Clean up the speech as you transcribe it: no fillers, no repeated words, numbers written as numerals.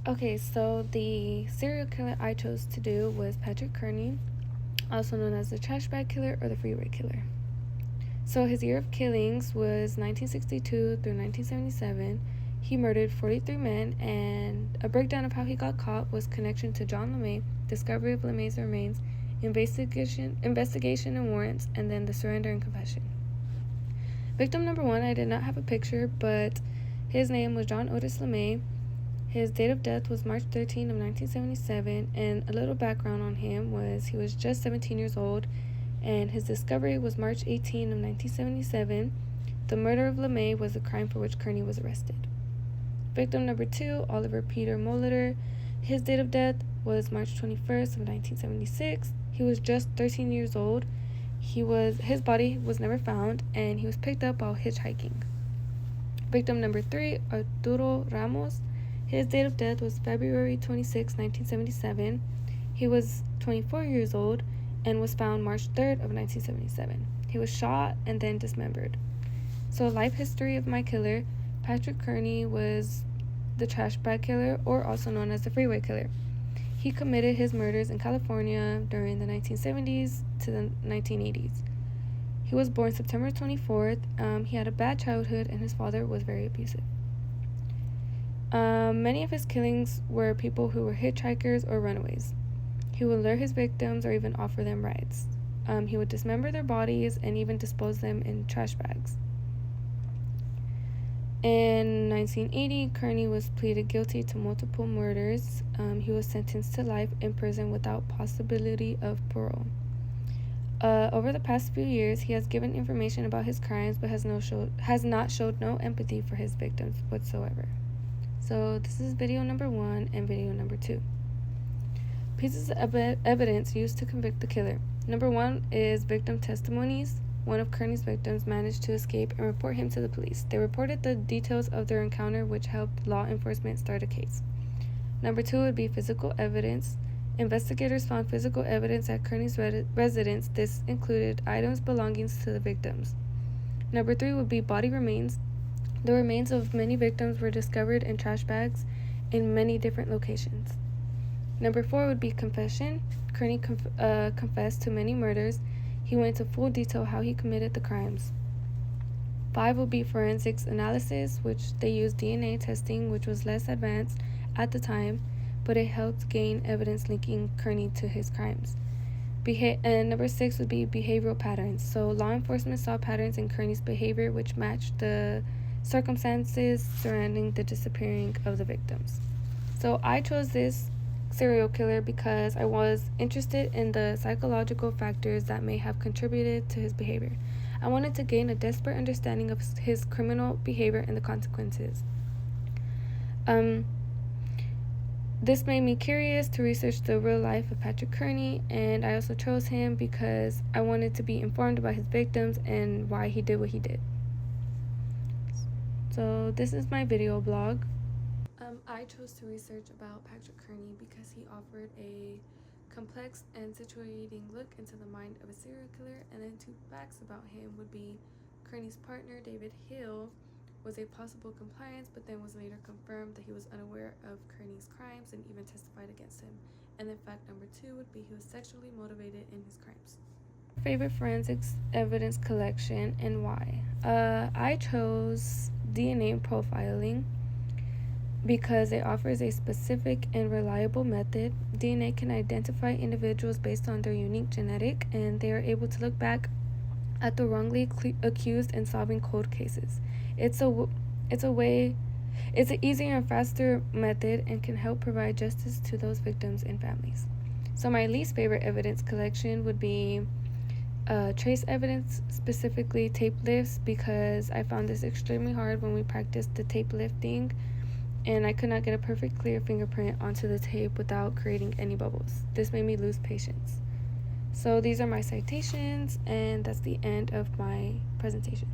Okay, so the serial killer I chose to do was Patrick Kearney, also known as the trash bag killer or the freeway killer. So his year of killings was 1962 through 1977. He murdered 43 men, and a breakdown of how he got caught was connection to John LeMay, discovery of LeMay's remains, investigation and warrants, and then the surrender and confession. Victim number 1, I did not have a picture, but his name was John Otis LeMay. His date of death was March 13 of 1977, and a little background on him was he was just 17 years old, and his discovery was March 18 of 1977. The murder of LeMay was the crime for which Kearney was arrested. Victim number 2, Oliver Peter Molitor. His date of death was March 21st of 1976. He was just 13 years old. His body was never found, and he was picked up while hitchhiking. Victim number 3, Arturo Ramos. His date of death was February 26, 1977. He was 24 years old and was found March 3rd of 1977. He was shot and then dismembered. So, life history of my killer. Patrick Kearney was the trash bag killer, or also known as the freeway killer. He committed his murders in California during the 1970s to the 1980s. He was born September 24th. He had a bad childhood, and his father was very abusive. Many of his killings were people who were hitchhikers or runaways. He would lure his victims or even offer them rides. He would dismember their bodies and even dispose them in trash bags. In 1980, Kearney was pleaded guilty to multiple murders. He was sentenced to life in prison without possibility of parole. Over the past few years, he has given information about his crimes but has not showed no empathy for his victims whatsoever. So this is video number 1 and video number 2. Pieces of evidence used to convict the killer. Number 1 is victim testimonies. One of Kearney's victims managed to escape and report him to the police. They reported the details of their encounter, which helped law enforcement start a case. Number 2 would be physical evidence. Investigators found physical evidence at Kearney's residence. This included items belonging to the victims. Number 3 would be body remains. The remains of many victims were discovered in trash bags in many different locations. Number 4 would be confession. Kearney confessed to many murders. He went into full detail how he committed the crimes. 5 would be forensics analysis, which they used DNA testing, which was less advanced at the time, but it helped gain evidence linking Kearney to his crimes. And number 6 would be behavioral patterns. So law enforcement saw patterns in Kearney's behavior which matched the circumstances surrounding the disappearing of the victims. So I chose this serial killer because I was interested in the psychological factors that may have contributed to his behavior. I wanted to gain a desperate understanding of his criminal behavior and the consequences. This made me curious to research the real life of Patrick Kearney, and I also chose him because I wanted to be informed about his victims and why he did what he did. So this is my video blog. I chose to research about Patrick Kearney because he offered a complex and situating look into the mind of a serial killer, and then 2 facts about him would be Kearney's partner, David Hill, was a possible compliance, but then was later confirmed that he was unaware of Kearney's crimes and even testified against him. And then fact number 2 would be he was sexually motivated in his crimes. Favorite forensics evidence collection and why? I chose DNA profiling because it offers a specific and reliable method. DNA can identify individuals based on their unique genetic, and they are able to look back at the wrongly accused and solving cold cases. It's an easier and faster method and can help provide justice to those victims and families. So my least favorite evidence collection would be trace evidence, specifically tape lifts, because I found this extremely hard when we practiced the tape lifting, and I could not get a perfect clear fingerprint onto the tape without creating any bubbles. This made me lose patience. So these are my citations, and that's the end of my presentation.